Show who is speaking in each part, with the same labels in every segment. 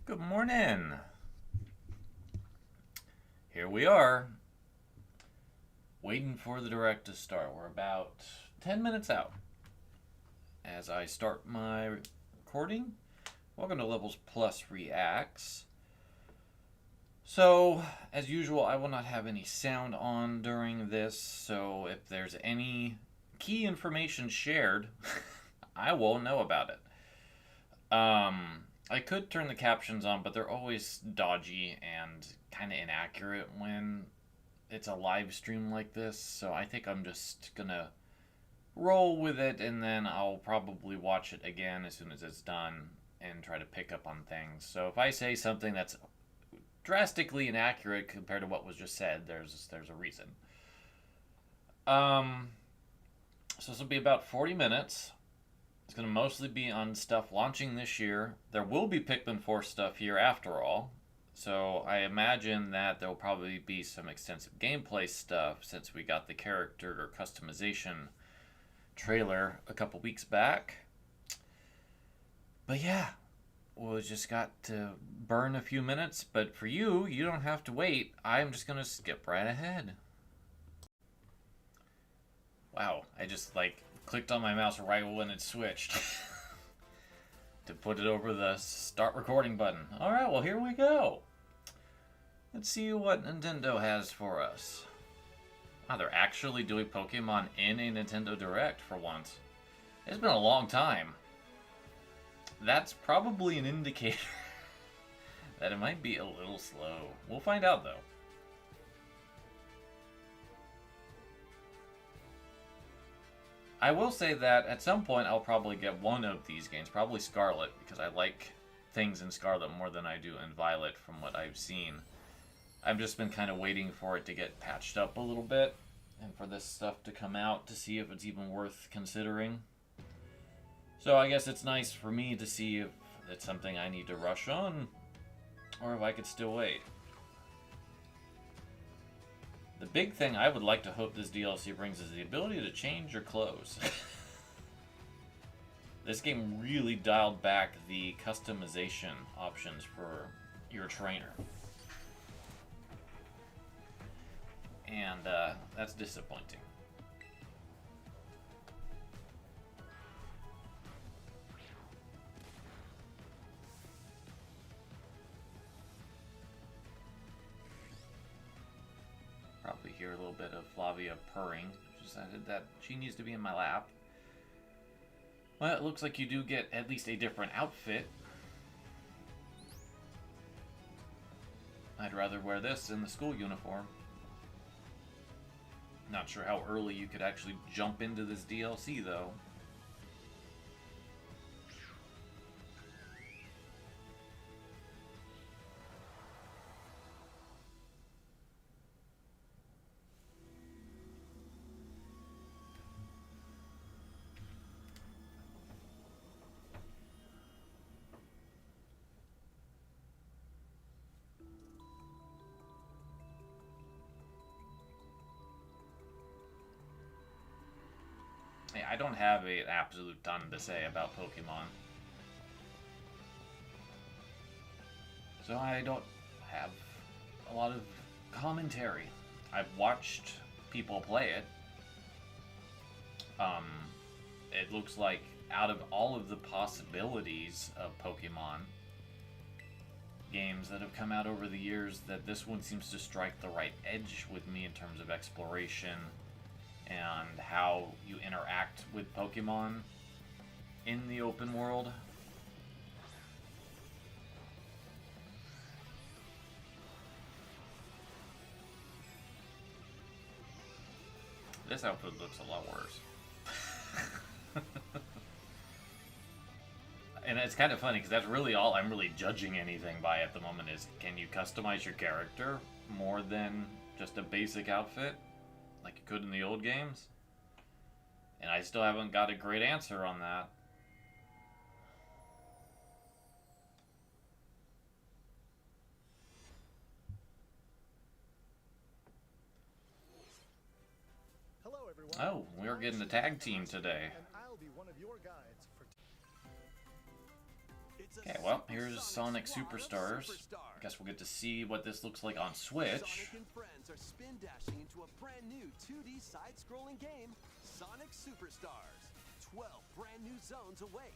Speaker 1: Good morning. Here we are, waiting for the direct to start. We're about 10 minutes out as I start my recording. Welcome to Levels Plus Reacts. So, as usual, I will not have any sound on during this, so if there's any key information shared, I won't know about it. I could turn the captions on, but they're always dodgy and kind of inaccurate when it's a live stream like this, so I think I'm just gonna roll with it, and then I'll probably watch it again as soon as it's done and try to pick up on things. So if I say something that's drastically inaccurate compared to what was just said, there's a reason. So this will be about 40 minutes. It's going to mostly be on stuff launching this year. There will be Pikmin IV stuff here after all. So I imagine that there will probably be some extensive gameplay stuff since we got the character customization trailer a couple weeks back. But yeah, we just got to burn a few minutes. But for you, you don't have to wait. I'm just going to skip right ahead. Wow, I just clicked on my mouse right when it switched to put it over the start recording button. Alright, well here we go. Let's see what Nintendo has for us. Wow, they're actually doing Pokemon in a Nintendo Direct for once. It's been a long time. That's probably an indicator that it might be a little slow. We'll find out though. I will say that at some point I'll probably get one of these games, probably Scarlet, because I like things in Scarlet more than I do in Violet from what I've seen. I've just been kind of waiting for it to get patched up a little bit and for this stuff to come out to see if it's even worth considering. So I guess it's nice for me to see if it's something I need to rush on or if I could still wait. The big thing I would like to hope this DLC brings is the ability to change your clothes. This game really dialed back the customization options for your trainer. And that's disappointing. Probably hear a little bit of Flavia purring. She decided that she needs to be in my lap. Well, it looks like you do get at least a different outfit. I'd rather wear this in the school uniform. Not sure how early you could actually jump into this DLC, though. I don't have an absolute ton to say about Pokemon. So I don't have a lot of commentary. I've watched people play it. It looks like out of all of the possibilities of Pokemon games that have come out over the years, that this one seems to strike the right edge with me in terms of exploration and how you interact with Pokemon in the open world. This outfit looks a lot worse. And it's kind of funny because that's really all I'm really judging anything by at the moment is, can you customize your character more than just a basic outfit like you could in the old games? And I still haven't got a great answer on that.
Speaker 2: Hello, everyone.
Speaker 1: Oh, we're getting a tag team today.
Speaker 2: And I'll be one of your guides for
Speaker 1: Okay, well, here's Sonic Superstars. I guess we'll get to see what this looks like on Switch.
Speaker 2: Sonic and friends are spin dashing into a brand new 2D side-scrolling game, Sonic Superstars. 12 brand new zones await.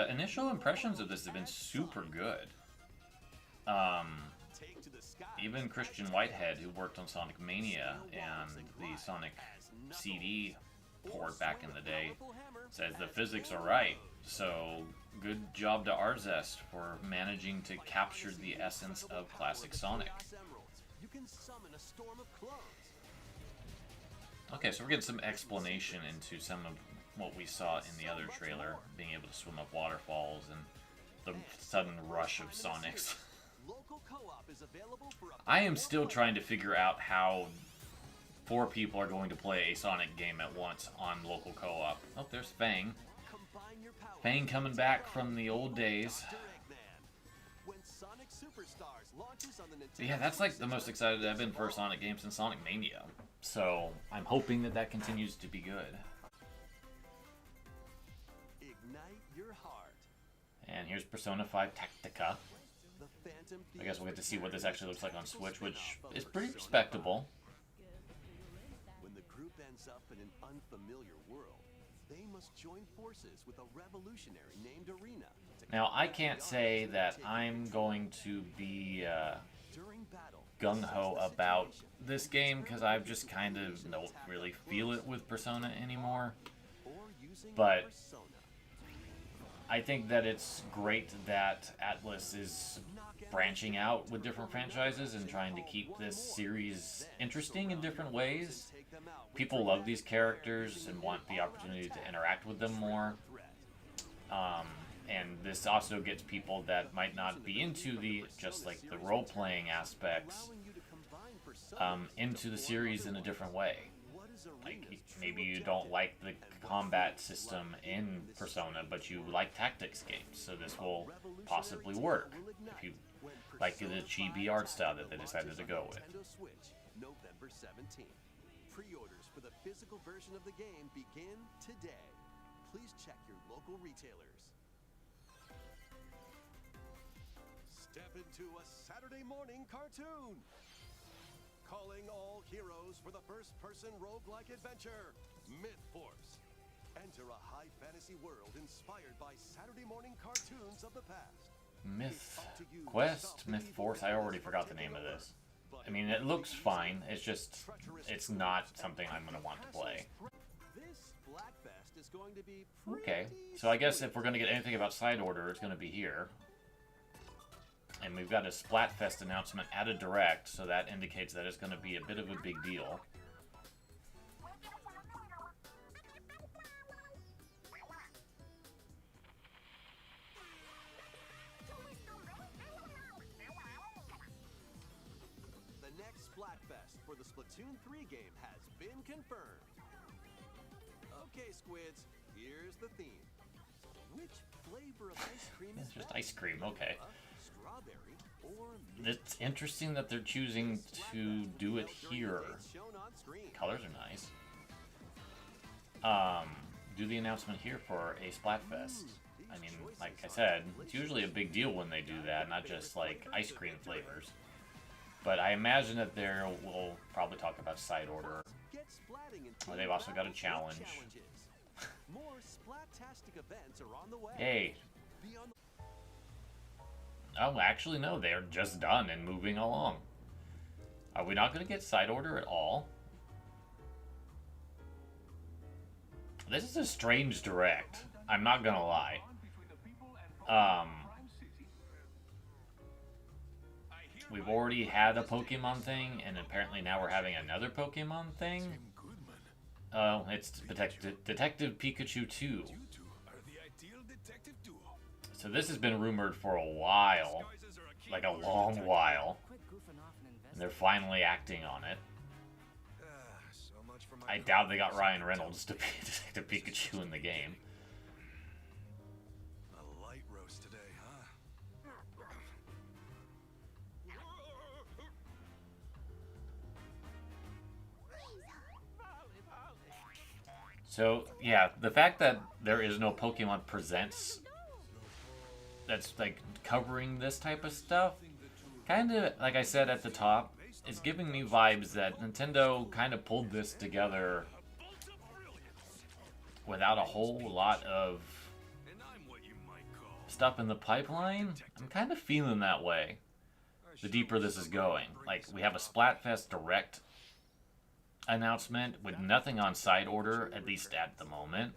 Speaker 1: Initial impressions of this have been super good. Even Christian Whitehead, who worked on Sonic Mania and the Sonic CD port back in the day, says the physics are right. So good job to Arzest for managing to capture the essence of classic Sonic. Okay, so we're getting some explanation into some of what we saw in the other trailer, being able to swim up waterfalls and the sudden rush of Sonics. I am still trying to figure out how 4 people are going to play a Sonic game at once on local co-op. Oh, there's Fang. Fang coming back from the old days. Yeah, that's like the most excited I've been for a Sonic game since Sonic Mania. So I'm hoping that that continues to be good. And here's Persona 5 Tactica. I guess we'll get to see what this actually looks like on Switch, which is pretty respectable.
Speaker 2: When the group ends up in an unfamiliar world, they must join forces with a revolutionary named Arena.
Speaker 1: Now, I can't say that I'm going to be gung-ho about this game, because I've just kind of don't really feel it with Persona anymore. But I think that it's great that Atlas is branching out with different franchises and trying to keep this series interesting in different ways. People love these characters and want the opportunity to interact with them more. And this also gets people that might not be into the just like the role-playing aspects into the series in a different way. Like, maybe you don't like the combat system in Persona, but you like tactics games, so this will possibly work if you like the chibi art style that they decided to go with.
Speaker 2: November 17th. Pre-orders for the physical version of the game begin today. Please check your local retailers. Step into a Saturday morning cartoon. Calling all heroes for the first-person roguelike adventure, Myth Force. Enter a high fantasy world inspired by Saturday morning cartoons of the past.
Speaker 1: Myth Quest? Myth Force? I already forgot the name of this. I mean, it looks fine. It's just, it's not something I'm going to want to play.
Speaker 2: This Splatfest is going to be
Speaker 1: okay, so I guess if we're going to get anything about Side Order, it's going to be here. And we've got a Splatfest announcement at a Direct, so that indicates that it's going to be a bit of a big deal.
Speaker 2: The next Splatfest for the Splatoon 3 game has been confirmed. Okay, Squids, here's the theme. Which flavor of ice cream is
Speaker 1: It's just
Speaker 2: best?
Speaker 1: ice cream, okay.
Speaker 2: Strawberry or
Speaker 1: It's interesting that they're choosing to do it here. Colors are nice. Do the announcement here for a Splatfest. I mean, like I said, it's usually a big deal when they do that, not just like ice cream flavors. But I imagine that there will probably talk about Side Order. Or they've also got a challenge.
Speaker 2: More Splattastic events are on the way.
Speaker 1: Hey. Oh, actually, no, they're just done and moving along. Are we not going to get Side Order at all? This is a strange Direct. I'm not going to lie. We've already had a Pokemon thing, and apparently now we're having another Pokemon thing. It's Detective Pikachu 2. So this has been rumored for a while, like a long while, and they're finally acting on it. I doubt they got Ryan Reynolds to be Detective Pikachu in the game.
Speaker 2: A light roast today, huh?
Speaker 1: So, yeah, the fact that there is no Pokemon Presents that's like covering this type of stuff, kind of like I said at the top, is giving me vibes that Nintendo kind of pulled this together without a whole lot of stuff in the pipeline. I'm kind of feeling that way the deeper this is going. Like, we have a Splatfest Direct announcement with nothing on side order, at least at the moment.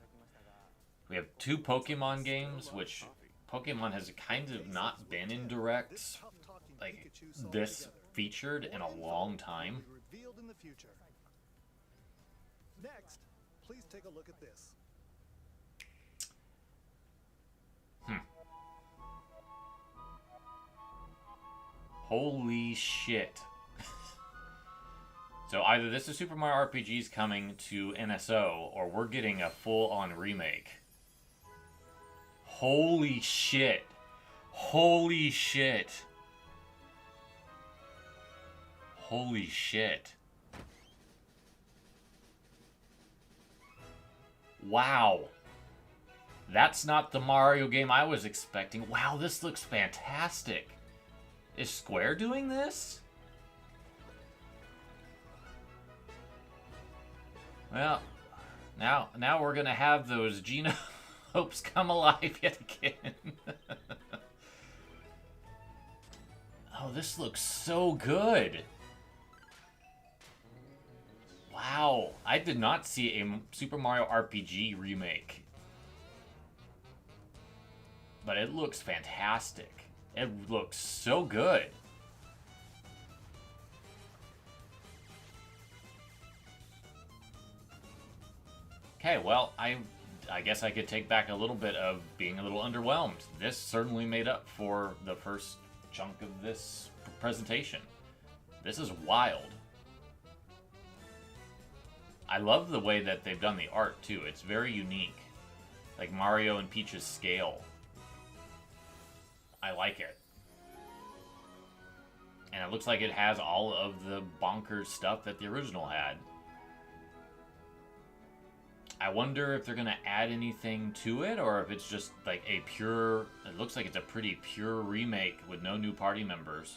Speaker 1: We have 2 Pokemon games, which Pokemon has kind of not been in Directs like this featured in a long time.
Speaker 2: Next, please take a look at this.
Speaker 1: Holy shit. So either this is Super Mario RPG's coming to NSO, or we're getting a full-on remake. Holy shit. Holy shit. Holy shit. Wow. That's not the Mario game I was expecting. Wow, this looks fantastic. Is Square doing this? Well, now we're gonna have those genopes come alive yet again. Oh, this looks so good. Wow, I did not see a Super Mario RPG remake. But it looks fantastic. It looks so good. Okay, well, I guess I could take back a little bit of being a little underwhelmed. This certainly made up for the first chunk of this presentation. This is wild. I love the way that they've done the art, too. It's very unique. Like Mario and Peach's scale. I like it. And it looks like it has all of the bonkers stuff that the original had. I wonder if they're going to add anything to it, or if it's just like a pure... It looks like it's a pretty pure remake with no new party members.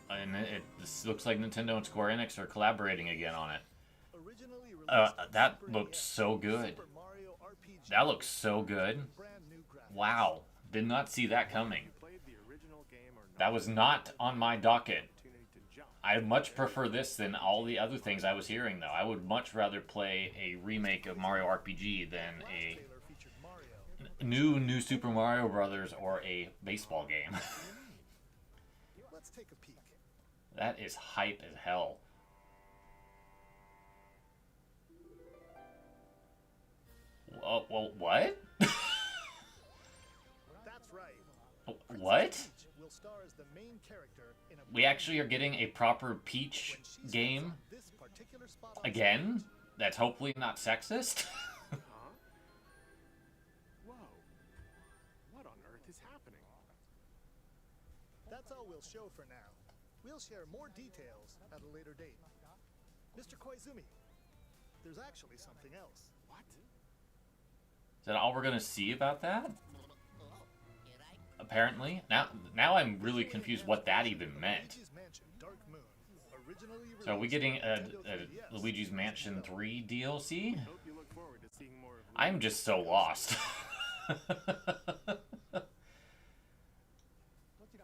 Speaker 1: And this looks like Nintendo and Square Enix are collaborating again on it. That looked so good. That looks so good. Wow. Did not see that coming. That was not on my docket. I much prefer this than all the other things I was hearing, though. I would much rather play a remake of Mario RPG than a new Super Mario Brothers or a baseball game.
Speaker 2: Let's take a peek.
Speaker 1: That is hype as hell. Well, what?
Speaker 2: That's right.
Speaker 1: What?
Speaker 2: Will star as the main character in a
Speaker 1: We actually are getting a proper Peach game again? That's hopefully not sexist?
Speaker 2: Whoa. What on earth is happening? That's all we'll show for now. We'll share more details at a later date. Mr. Koizumi, there's actually something else. What?
Speaker 1: Is that all we're gonna see about that? Apparently. Now I'm really confused what that even meant. So are we getting a Luigi's Mansion 3 DLC? I'm just so lost.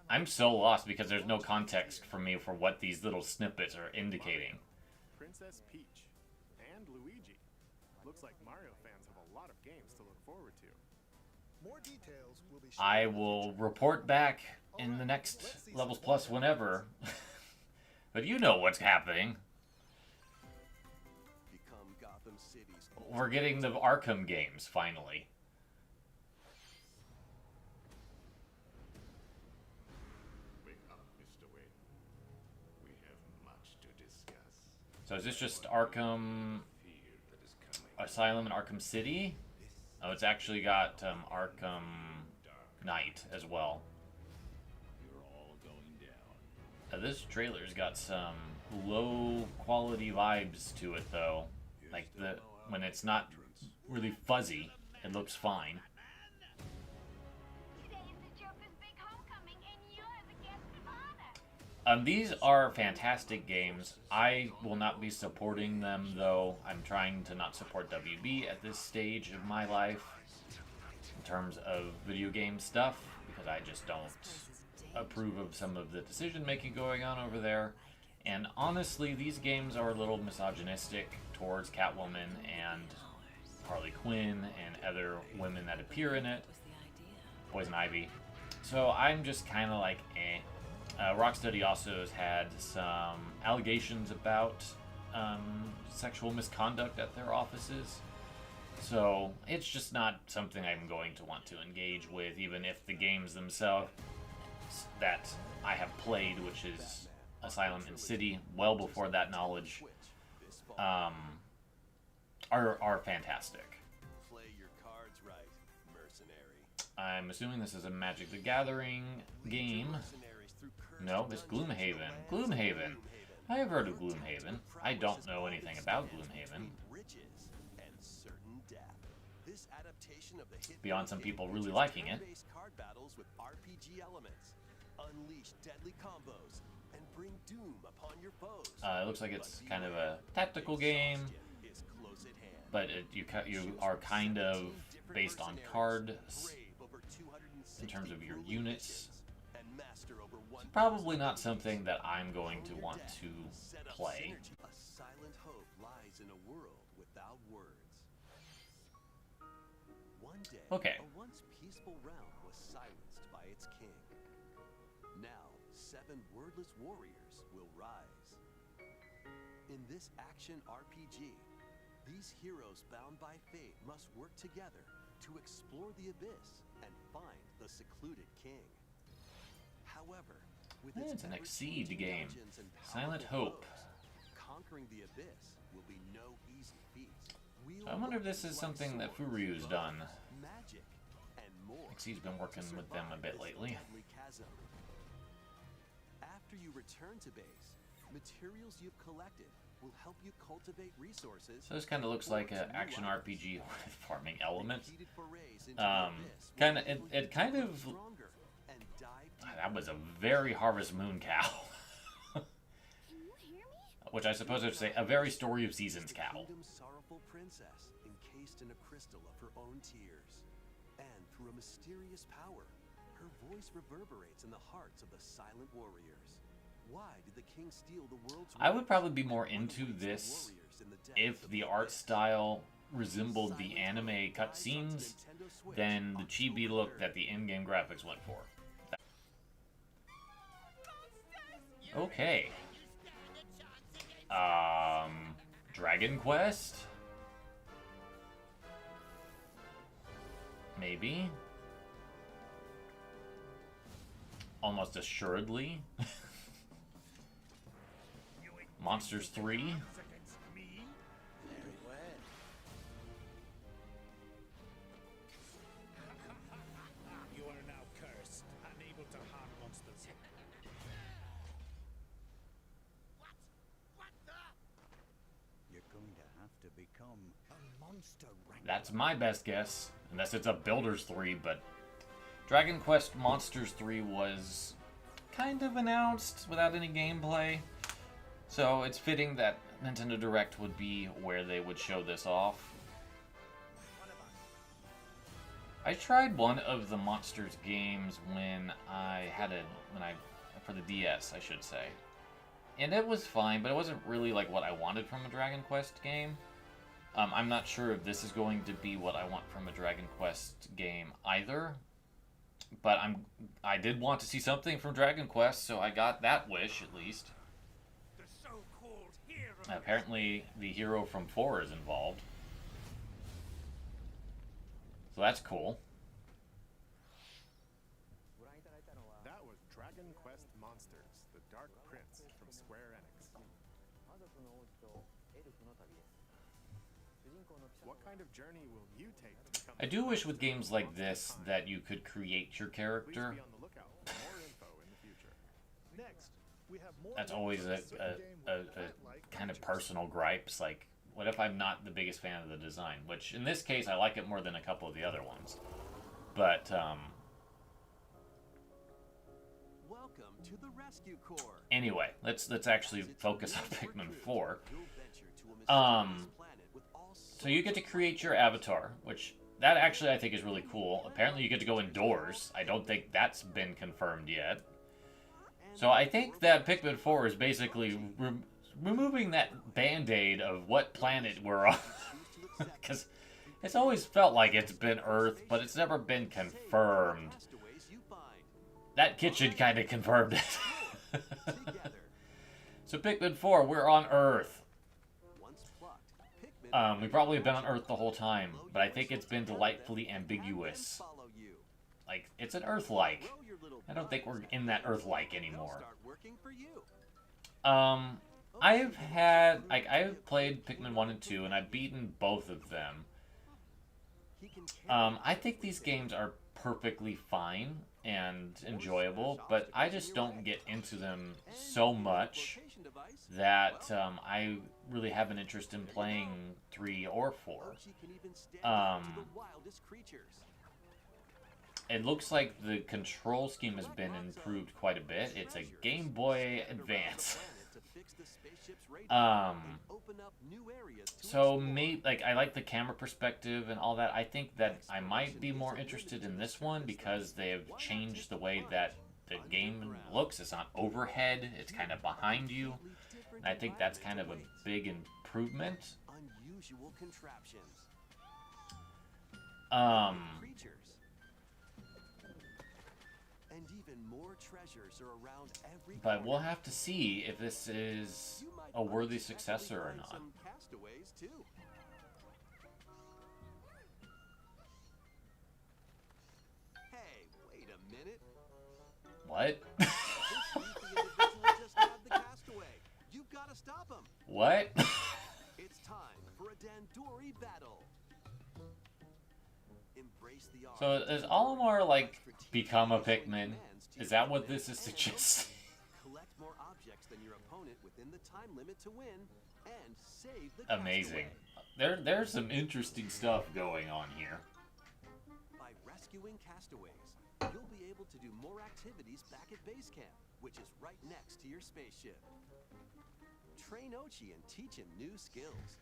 Speaker 1: I'm so lost because there's no context for me for what these little snippets are indicating.
Speaker 2: Princess Peach and Luigi. Looks like Mario fans have a lot of games to look forward to. More details will be shared.
Speaker 1: I will report back in the next Levels Plus whenever. But you know what's happening.
Speaker 2: Become Gotham City's
Speaker 1: We're getting the Arkham games finally. So is this just Arkham, Asylum, and Arkham City? Oh, it's actually got Arkham Knight as well. This trailer's got some low quality vibes to it, though. Like when it's not really fuzzy, it looks fine. These are fantastic games. I will not be supporting them, though. I'm trying to not support WB at this stage of my life in terms of video game stuff, because I just don't approve of some of the decision making going on over there. And honestly, these games are a little misogynistic towards Catwoman and Harley Quinn and other women that appear in it, Poison Ivy. So I'm just kind of like, eh. Rocksteady also has had some allegations about sexual misconduct at their offices. So it's just not something I'm going to want to engage with, even if the games themselves that I have played, which is Asylum and City, well before that knowledge, are fantastic.
Speaker 2: Play your cards right, mercenary.
Speaker 1: I'm assuming this is a Magic the Gathering game. No, this Gloom Haven. Gloom Haven. I have heard of Gloom Haven. I don't know anything about Gloom Haven. Beyond some people really liking it. It looks like it's kind of a tactical game, but you are kind of based on cards in terms of your units. Probably not something that I'm going to want to play.
Speaker 2: A silent hope lies in a world without words. One day,
Speaker 1: okay.
Speaker 2: A once peaceful realm was silenced by its king. Now, 7 wordless warriors will rise. In this action RPG, these heroes bound by fate must work together to explore the abyss and find the secluded king. However, with
Speaker 1: it's an Exceed game. Silent Hope.
Speaker 2: Conquering the abyss will be no easy feat.
Speaker 1: So I wonder if this is something that Furyu's done.
Speaker 2: Magic and more.
Speaker 1: Exceed's been working with them a bit lately.
Speaker 2: After you return to base, materials you've collected will help you cultivate resources.
Speaker 1: So this kind of looks like an action RPG with farming elements. It kind of. That was a very Harvest Moon cow. Which I suppose I would say a very Story of Seasons cow.
Speaker 2: Sorrowful princess encased in a crystal of her own tears, and through a mysterious power, her voice reverberates in the hearts of the silent warriors. Why did the king steal the world's?
Speaker 1: I would probably be more into this if the art style resembled the anime cutscenes than the chibi look that the in-game graphics went for. Okay. Dragon Quest? Maybe? Almost assuredly. Monsters 3? That's my best guess, unless it's a Builders 3, but Dragon Quest Monsters 3 was kind of announced without any gameplay, so it's fitting that Nintendo Direct would be where they would show this off. I tried one of the Monsters games for the DS, I should say, and it was fine, but it wasn't really like what I wanted from a Dragon Quest game. I'm not sure if this is going to be what I want from a Dragon Quest game either, but I did want to see something from Dragon Quest, so I got that wish at least. Apparently, the hero from 4 is involved, so that's cool.
Speaker 3: That was Dragon Quest Monsters, the Dark Prince from Square Enix. What kind of journey will you take to become?
Speaker 1: I do wish with games like this that you could create your character.
Speaker 3: Please be on the lookout for more info in the future. Next,
Speaker 1: That's always a kind of personal gripes. Like, what if I'm not the biggest fan of the design? Which, in this case, I like it more than a couple of the other ones. But,
Speaker 2: Welcome to the Rescue Corps.
Speaker 1: anyway, let's actually focus on Pikmin 4. So you get to create your avatar, which that actually I think is really cool. Apparently you get to go indoors. I don't think that's been confirmed yet. So I think that Pikmin 4 is basically removing that band-aid of what planet we're on. Because it's always felt like it's been Earth, but it's never been confirmed. That kitchen kind of confirmed it. So Pikmin 4, we're on Earth. We've probably been on Earth the whole time, but I think it's been delightfully ambiguous. Like, it's an Earth-like. I don't think we're in that Earth-like anymore. I've played Pikmin 1 and 2, and I've beaten both of them. I think these games are perfectly fine and enjoyable, but I just don't get into them so much that I really have an interest in playing 3 or 4. It looks like the control scheme has been improved quite a bit. It's a Game Boy Advance. So I like the camera perspective and all that. I think that I might be more interested in this one because they have changed the way that the game looks. It's not overhead, it's kind of behind you. And I think that's kind of a big improvement. But we'll have to see if this is a worthy successor or not.
Speaker 2: Hey, wait a minute.
Speaker 1: What?
Speaker 2: You've got to stop him.
Speaker 1: What?
Speaker 2: It's time for a Dandori battle. Embrace the art.
Speaker 1: So is Olimar like become a Pikmin? Is that what this is suggesting?
Speaker 2: Collect more objects than your opponent within the time limit to win and save the
Speaker 1: Amazing.
Speaker 2: castaway.
Speaker 1: There's some interesting stuff going on here.
Speaker 2: By rescuing castaways, you'll be able to do more activities back at base camp, which is right next to your spaceship. Train Ochi and teach him new skills.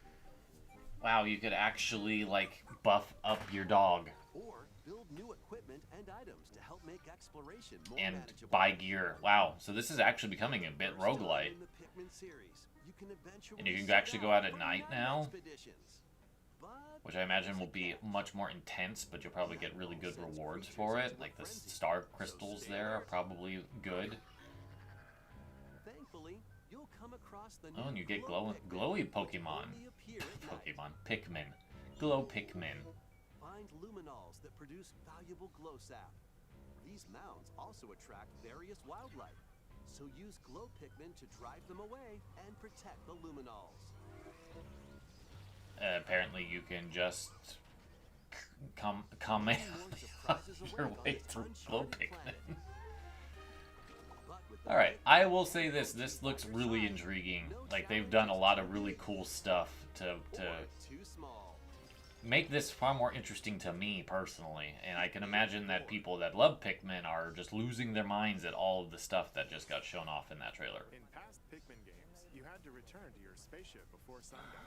Speaker 1: Wow, you could actually like buff up your dog
Speaker 2: Or build new equipment and items to help make exploration more
Speaker 1: and
Speaker 2: manageable.
Speaker 1: buy gear. Wow, so this is actually becoming a bit
Speaker 2: First time
Speaker 1: roguelite.
Speaker 2: in the Pikmin series, you can eventually
Speaker 1: And you can
Speaker 2: set
Speaker 1: actually go out at
Speaker 2: for
Speaker 1: night
Speaker 2: night
Speaker 1: now?
Speaker 2: expeditions. But
Speaker 1: Which I imagine will be much more intense, but you'll probably get really good rewards for it. Like the star crystals there are probably good.
Speaker 2: thankfully, you'll come across the
Speaker 1: Oh, and
Speaker 2: new
Speaker 1: you get
Speaker 2: glow
Speaker 1: glowy
Speaker 2: Pikmin that
Speaker 1: Pokemon.
Speaker 2: only appear at night.
Speaker 1: Pokemon. Pikmin. Glow Pikmin.
Speaker 2: Find luminols that produce valuable glow sap. These mounds also attract various wildlife, so use glow Pikmin to drive them away and protect the luminols.
Speaker 1: Apparently you can just command your way through Glow Pikmin. Alright, I will say this. This looks really intriguing. Like, they've done a lot of really cool stuff to
Speaker 2: Too small.
Speaker 1: make this far more interesting to me, personally. And I can imagine that people that love Pikmin are just losing their minds at all of the stuff that just got shown off in that trailer.
Speaker 3: In past Pikmin games, you had to return to your spaceship before sundown.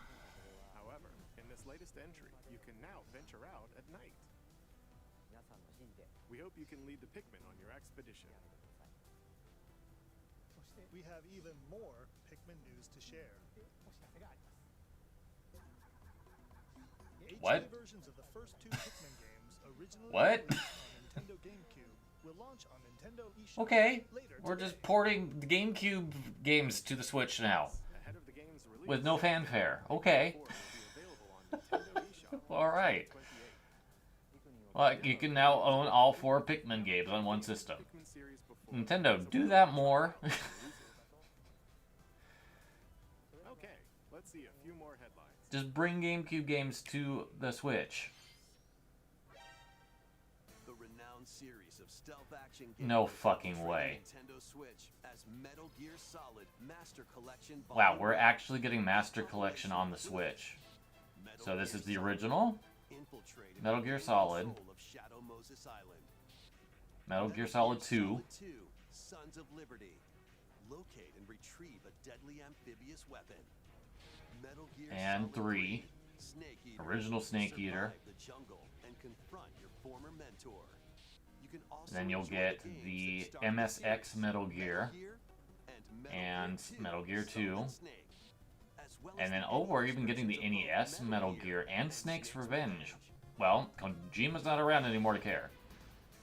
Speaker 3: However, in this latest entry, you can now venture out at night. We hope you can lead the Pikmin on your expedition.
Speaker 4: We have even more Pikmin news to share.
Speaker 1: What?
Speaker 4: HD versions of the first 2 Pikmin games originally
Speaker 1: What?
Speaker 4: released on Nintendo GameCube will launch on Nintendo eShop
Speaker 1: Okay,
Speaker 4: later
Speaker 1: we're
Speaker 4: today.
Speaker 1: just porting the GameCube games to the Switch now.
Speaker 3: Ahead of the game's release,
Speaker 1: With no fanfare. Okay.
Speaker 3: 4 will be available on Nintendo eShop
Speaker 1: Alright.
Speaker 3: 28.
Speaker 1: Well, you can now own all 4 Pikmin games on one system.
Speaker 3: Pikmin series before.
Speaker 1: Nintendo, do that more.
Speaker 3: Okay, let's see a few more headlines.
Speaker 1: Just bring GameCube games to the Switch.
Speaker 2: The renowned renowned series of stealth action games.
Speaker 1: No fucking way.
Speaker 2: Nintendo Switch as Metal Gear Solid Master Collection.
Speaker 1: Wow, we're actually getting Master Collection on the Switch. So this is the original Metal Gear Solid, Metal Gear Solid 2,
Speaker 2: Sons of Liberty. Locate and retrieve a deadly amphibious weapon. Metal Gear
Speaker 1: and
Speaker 2: Solid
Speaker 1: 3,
Speaker 2: Snake Eater.
Speaker 1: original Snake Eater.
Speaker 2: Survive the jungle and confront your former mentor. You can also
Speaker 1: Then you'll
Speaker 2: enjoy
Speaker 1: get
Speaker 2: games
Speaker 1: the
Speaker 2: that start
Speaker 1: MSX
Speaker 2: series,
Speaker 1: Metal Gear and Metal Gear 2.
Speaker 2: Solid Snake, as well as
Speaker 1: And then,
Speaker 2: the
Speaker 1: oh, we're even
Speaker 2: NES
Speaker 1: getting the
Speaker 2: versions of
Speaker 1: NES
Speaker 2: both
Speaker 1: Metal Gear and Snake's Revenge. Well, Kojima's not around anymore to care.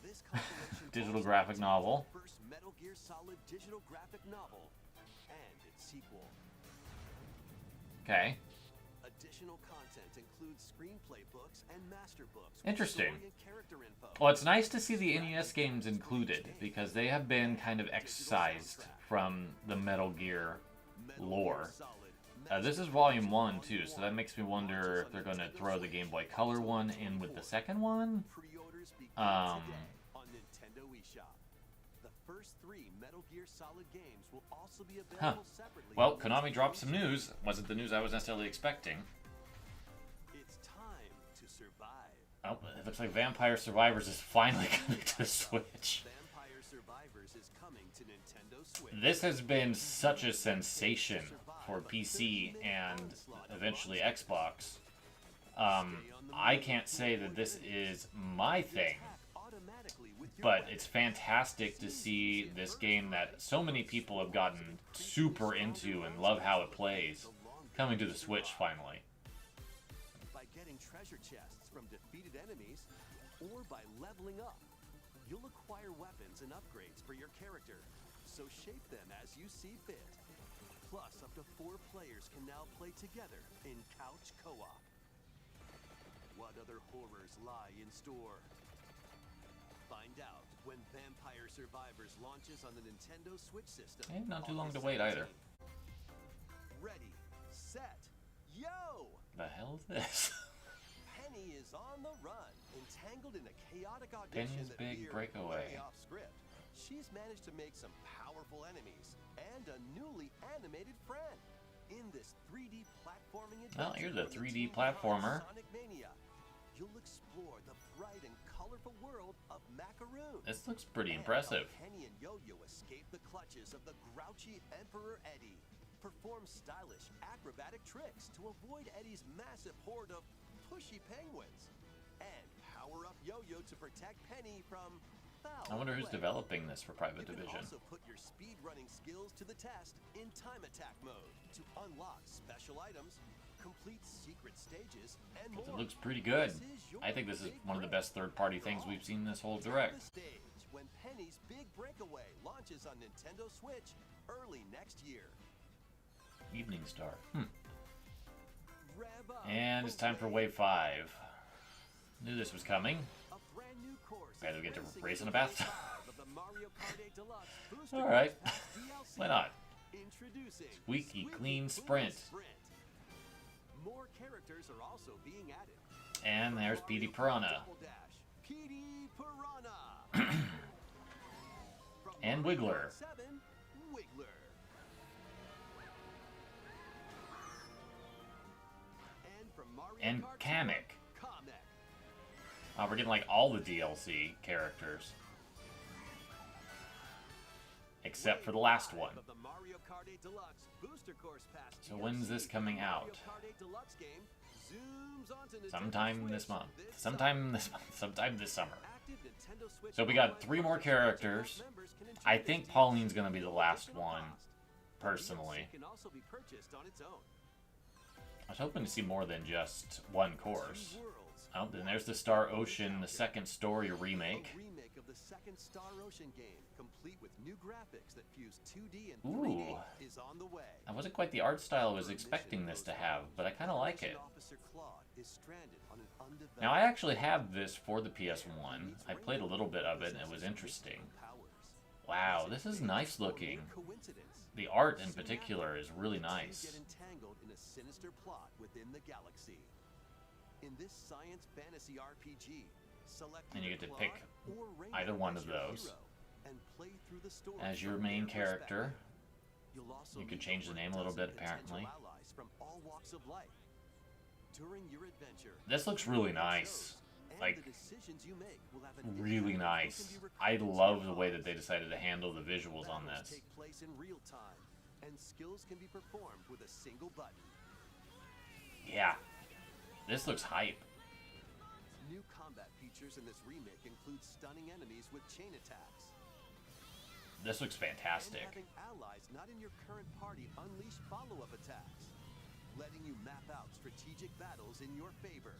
Speaker 2: This compilation
Speaker 1: Digital
Speaker 2: also
Speaker 1: graphic
Speaker 2: contains
Speaker 1: novel.
Speaker 2: the first Metal Gear Solid digital graphic novel and its sequel.
Speaker 1: Okay.
Speaker 2: Additional content includes screenplay books and master books. with
Speaker 1: Interesting.
Speaker 2: story and character info.
Speaker 1: Well, it's nice to see the NES games included, because they have been kind of excised from the Metal Gear lore. This is Volume 1, too, so that makes me wonder if they're going to throw the Game Boy Color one in with the second one.
Speaker 2: Pre-orders begin
Speaker 1: Um,
Speaker 2: today on Nintendo eShop. The first 3 Metal Gear Solid games will also be available separately.
Speaker 1: Well,
Speaker 2: on
Speaker 1: Konami
Speaker 2: Nintendo
Speaker 1: dropped some
Speaker 2: eShop.
Speaker 1: news. Wasn't the news I was necessarily expecting.
Speaker 2: It's time to survive.
Speaker 1: Oh, it looks like Vampire Survivors is finally coming to the Switch.
Speaker 2: Vampire Survivors is coming to Nintendo Switch.
Speaker 1: This has been such a sensation for PC and eventually Xbox. I can't say that this is my thing, but it's fantastic to see this game that so many people have gotten super into and love how it plays coming to the Switch finally.
Speaker 2: By getting treasure chests from defeated enemies, or by leveling up, you'll acquire weapons and upgrades for your character, so shape them as you see fit. Plus, up to 4 players can now play together in couch co-op. What other horrors lie in store? Find out when Vampire Survivors launches on the Nintendo Switch system.
Speaker 1: Not too long to
Speaker 2: August
Speaker 1: wait either.
Speaker 2: 17th. Ready, set, yo!
Speaker 1: The hell is this?
Speaker 2: Penny is on the run, entangled in a chaotic audition
Speaker 1: Penny's
Speaker 2: that
Speaker 1: Big
Speaker 2: veered
Speaker 1: Breakaway.
Speaker 2: way off script. She's managed to make some powerful enemies and a newly animated friend in this 3D platforming adventure.
Speaker 1: Well, here's a
Speaker 2: from the
Speaker 1: 3D
Speaker 2: team behind
Speaker 1: platformer.
Speaker 2: Sonic Mania. You'll explore the bright and colorful world of Macaroon.
Speaker 1: This looks pretty
Speaker 2: And
Speaker 1: impressive.
Speaker 2: how Penny and Yo-Yo escape the clutches of the grouchy Emperor Eddie. Perform stylish acrobatic tricks to avoid Eddie's massive horde of pushy penguins. And power up Yo-Yo to protect Penny from foul
Speaker 1: I wonder who's
Speaker 2: play.
Speaker 1: developing this for Private
Speaker 2: You can
Speaker 1: Division.
Speaker 2: also put your speed running skills to the test in time attack mode to unlock special items, complete secret stages, and more.
Speaker 1: It looks pretty good.
Speaker 2: This is your
Speaker 1: I think this is
Speaker 2: big
Speaker 1: one of the
Speaker 2: break.
Speaker 1: best third-party things we've seen this whole
Speaker 2: Take
Speaker 1: direct.
Speaker 2: the stage when Penny's Big Breakaway launches on Nintendo Switch early next year.
Speaker 1: Evening Star.
Speaker 2: Rev up
Speaker 1: And it's time for Wave 5. Knew this was coming.
Speaker 2: a brand new course
Speaker 1: Glad
Speaker 2: of
Speaker 1: we get to
Speaker 2: racing
Speaker 1: race in a
Speaker 2: Wave
Speaker 1: bathtub.
Speaker 2: 5 of the Mario Kart 8 Deluxe Booster
Speaker 1: Alright.
Speaker 2: Course DLC.
Speaker 1: Why not?
Speaker 2: Introducing
Speaker 1: Squeaky Clean Sprint.
Speaker 2: More characters are also being added.
Speaker 1: And there's
Speaker 2: Mario
Speaker 1: Petey
Speaker 2: Kart
Speaker 1: Piranha.
Speaker 2: Double Dash, Petey Piranha. From
Speaker 1: And
Speaker 2: Mario
Speaker 1: Wiggler.
Speaker 2: Kart 7, Wiggler. And from Mario
Speaker 1: And
Speaker 2: Kart
Speaker 1: Kamek.
Speaker 2: 7, Kamek.
Speaker 1: We're getting like all the DLC characters. Except for the last one.
Speaker 2: Of the Mario Kart 8 Deluxe Booster Course Pass
Speaker 1: So when's this coming
Speaker 2: Mario
Speaker 1: out?
Speaker 2: Kart 8 Deluxe game zooms onto Nintendo
Speaker 1: Sometime
Speaker 2: Switch
Speaker 1: this month.
Speaker 2: this
Speaker 1: Sometime this month. Sometime this summer.
Speaker 2: Active Nintendo Switch
Speaker 1: So we got
Speaker 2: Online
Speaker 1: 3 more
Speaker 2: partners and
Speaker 1: characters.
Speaker 2: members can enjoy
Speaker 1: I
Speaker 2: this
Speaker 1: think
Speaker 2: DLC
Speaker 1: Pauline's gonna be the
Speaker 2: at
Speaker 1: last
Speaker 2: additional
Speaker 1: one,
Speaker 2: cost.
Speaker 1: personally.
Speaker 2: DLC can also be purchased on its own.
Speaker 1: I was hoping to see more than just one course.
Speaker 2: Two worlds,
Speaker 1: Oh, then there's the Star Ocean, the second story remake.
Speaker 2: A remake of the second Star Ocean game, complete with new graphics that fuse 2D and
Speaker 1: Ooh.
Speaker 2: 3D, is on the way.
Speaker 1: That wasn't quite the art style I was expecting this to have, but I kind of like it.
Speaker 2: Officer Claude is stranded on an undeveloped
Speaker 1: Now, I actually have this for the PS1. I played a little bit of it, and it was interesting. Wow, this is nice looking. The art in particular is really nice.
Speaker 2: Get entangled in a sinister plot within the galaxy. In this science fantasy RPG, Select
Speaker 1: And you
Speaker 2: either
Speaker 1: get to
Speaker 2: Claw
Speaker 1: pick
Speaker 2: or Rainbow
Speaker 1: either one
Speaker 2: as
Speaker 1: of
Speaker 2: your
Speaker 1: those.
Speaker 2: hero and play through the story
Speaker 1: As your
Speaker 2: from
Speaker 1: main
Speaker 2: their
Speaker 1: character.
Speaker 2: perspective. You'll also
Speaker 1: You could
Speaker 2: meet
Speaker 1: change the
Speaker 2: over
Speaker 1: name a little
Speaker 2: 12
Speaker 1: bit,
Speaker 2: potential
Speaker 1: apparently.
Speaker 2: allies from all walks of life. During your adventure,
Speaker 1: This looks
Speaker 2: you
Speaker 1: really
Speaker 2: will be
Speaker 1: nice.
Speaker 2: chose, and
Speaker 1: Like,
Speaker 2: the decisions you make will have an
Speaker 1: really
Speaker 2: impact on who
Speaker 1: nice.
Speaker 2: can be
Speaker 1: I
Speaker 2: recruited to
Speaker 1: love
Speaker 2: your
Speaker 1: the way that
Speaker 2: cause.
Speaker 1: they decided to handle the visuals on
Speaker 2: Battles
Speaker 1: this.
Speaker 2: take place in real time, and skills can be performed with a single button.
Speaker 1: Yeah. This looks hype.
Speaker 2: New combat features in this remake include stunning enemies with chain attacks.
Speaker 1: This looks fantastic.
Speaker 2: And having allies not in your current party unleash follow-up attacks, letting you map out strategic battles in your favor.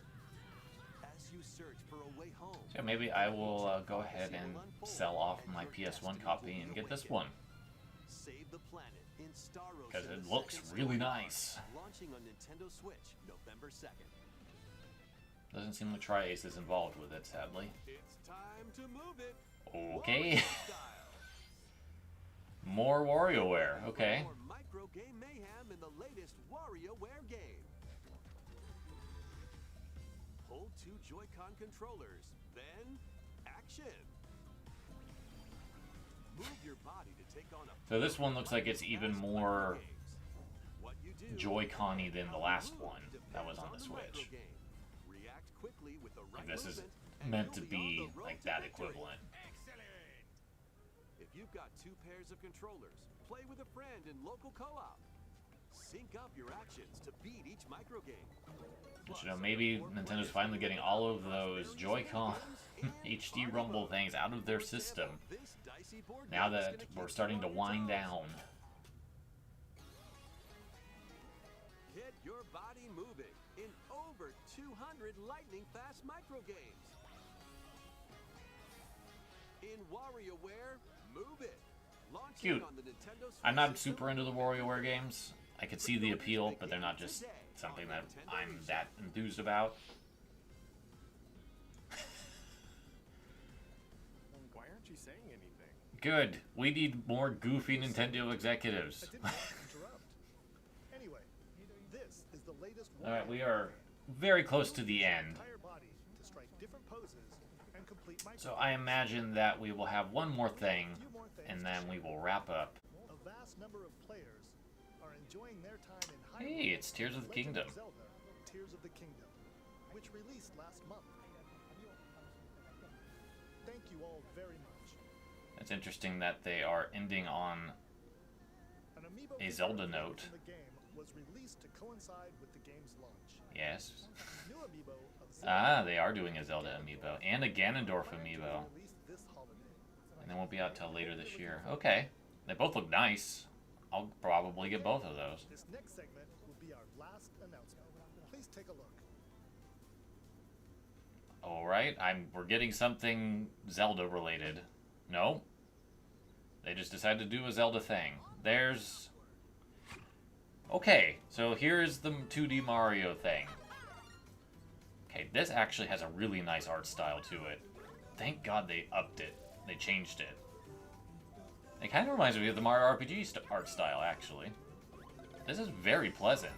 Speaker 2: As you search for a way home,
Speaker 1: So maybe I will go ahead and sell off my PS1 copy and get this one.
Speaker 2: Save the planet in Star Ocean.
Speaker 1: Because it
Speaker 2: the
Speaker 1: looks
Speaker 2: second
Speaker 1: really
Speaker 2: story arc,
Speaker 1: nice.
Speaker 2: Launching on Nintendo Switch, November 2nd.
Speaker 1: Doesn't seem like Tri-Ace is involved with it, sadly.
Speaker 2: It's time to move it.
Speaker 1: Okay.
Speaker 2: Wario style.
Speaker 1: More WarioWare. Okay.
Speaker 2: More micro game mayhem in the latest WarioWare game. Hold two Joy-Con controllers, then action. Move your body to take on a
Speaker 1: So this one looks like it's even more
Speaker 2: What you do,
Speaker 1: Joy-Con-y than the
Speaker 2: how you
Speaker 1: last
Speaker 2: move
Speaker 1: one that was on the
Speaker 2: depends micro
Speaker 1: Switch.
Speaker 2: game. React quickly with the right
Speaker 1: Like this is
Speaker 2: movement, and
Speaker 1: meant
Speaker 2: you'll
Speaker 1: to
Speaker 2: be
Speaker 1: be
Speaker 2: on the road
Speaker 1: like
Speaker 2: to
Speaker 1: that
Speaker 2: victory.
Speaker 1: equivalent.
Speaker 2: If you've got two pairs of controllers, play with a friend in local co-op. Sync up your actions to beat each micro game.
Speaker 1: But, you know, maybe Nintendo's finally getting all of those Joy-Con HD Rumble things out of their system now that we're starting to wind down.
Speaker 2: Get your body moving in over 200 lightning-fast micro games. In WarioWare, move it. Launching
Speaker 1: Cute.
Speaker 2: on the Nintendo Switch
Speaker 1: I'm not
Speaker 2: system
Speaker 1: super into the
Speaker 2: November
Speaker 1: WarioWare
Speaker 2: 2nd.
Speaker 1: games. I could see the appeal, but they're not just something that I'm that enthused about.
Speaker 3: Why aren't you saying anything?
Speaker 1: Good. We need more goofy Nintendo executives.
Speaker 4: I didn't mean to interrupt. Anyway, this is the latest
Speaker 1: Alright, we are very close to the end.
Speaker 4: entire body to strike different poses and complete
Speaker 1: So I imagine that we will have one more thing, and then we will wrap up.
Speaker 4: A vast number of players are enjoying their time in Hyrule.
Speaker 1: Hey, it's Tears of the
Speaker 4: Legend
Speaker 1: Kingdom.
Speaker 4: Zelda: Tears of the Kingdom, which released last month. Thank you all very much.
Speaker 1: It's interesting that they are ending on
Speaker 4: An amiibo
Speaker 1: a
Speaker 4: figure
Speaker 1: Zelda
Speaker 4: appeared
Speaker 1: note.
Speaker 4: in the game was released to coincide with the game's launch.
Speaker 1: Yes.
Speaker 4: New amiibo of Zelda
Speaker 1: Ah, they are doing a Zelda amiibo and a Ganondorf
Speaker 4: planned to be
Speaker 1: amiibo.
Speaker 4: released this holiday.
Speaker 1: And they won't be out till later this year. Okay. They both look nice. I'll probably get both of those.
Speaker 4: This next segment will be our last announcement. Please take a look.
Speaker 1: Alright, we're getting something Zelda related. No. They just decided to do a Zelda thing. There's... Okay, so here's the 2D Mario thing. Okay, this actually has a really nice art style to it. Thank God they upped it. They changed it. It kind of reminds me of the Mario RPG art style, actually. This is very pleasant.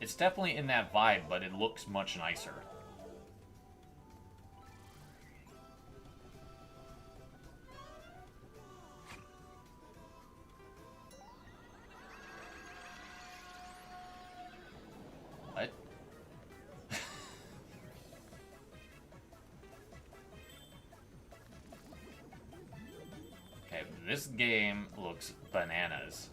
Speaker 1: It's definitely in that vibe, but it looks much nicer. What? Okay, this game looks bananas.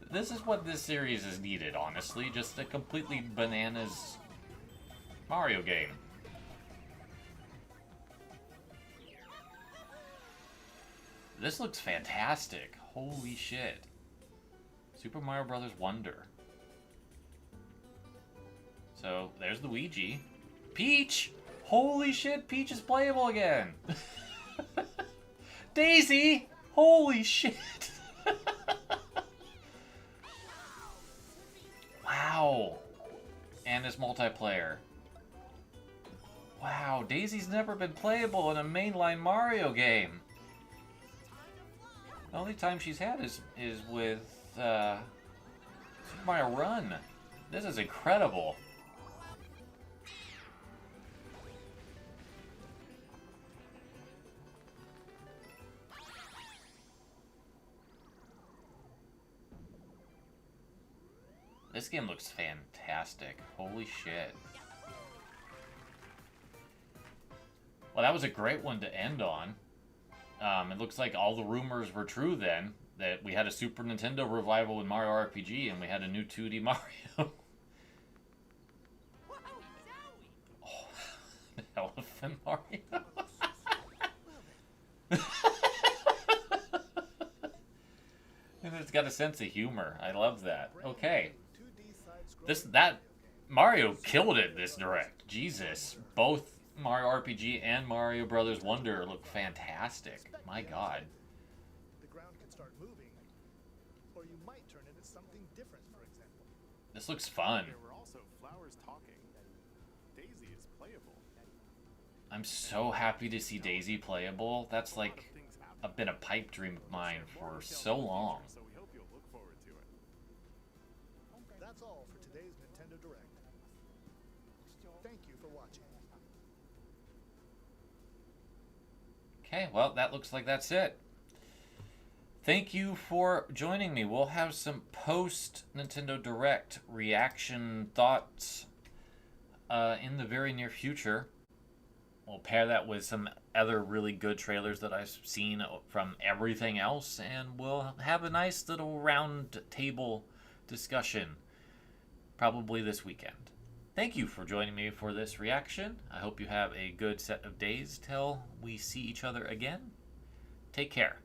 Speaker 1: This is what this series is needed, honestly. Just a completely bananas Mario game. This looks fantastic. Holy shit. Super Mario Brothers Wonder. So, there's the Ouija. Peach! Holy shit, Peach is playable again! Daisy! Holy shit! Wow! And it's multiplayer. Wow, Daisy's never been playable in a mainline Mario game. The only time she's had is with Super Mario Run. This is incredible. This game looks fantastic. Holy shit. Well, that was a great one to end on. It looks like all the rumors were true then, that we had a Super Nintendo revival in Mario RPG and we had a new 2D Mario. Oh, Elephant Mario. And it's got a sense of humor. I love that. Okay. That Mario killed it this direct. Jesus. Both Mario RPG and Mario Brothers Wonder look fantastic. My god.
Speaker 4: The ground can start moving, or you might turn it into something different, for example.
Speaker 1: This looks fun.
Speaker 3: There were also flowers talking. Daisy is playable.
Speaker 1: I'm so happy to see Daisy playable. That's like been a pipe dream of mine for so long.
Speaker 3: So we hope you'll look forward to it.
Speaker 4: That's all for today's Nintendo Direct. Thank you for watching.
Speaker 1: Okay, well, that looks like that's it. Thank you for joining me. We'll have some post Nintendo Direct reaction thoughts in the very near future. We'll pair that with some other really good trailers that I've seen from everything else, and we'll have a nice little round table discussion probably this weekend. Thank you for joining me for this reaction. I hope you have a good set of days till we see each other again. Take care.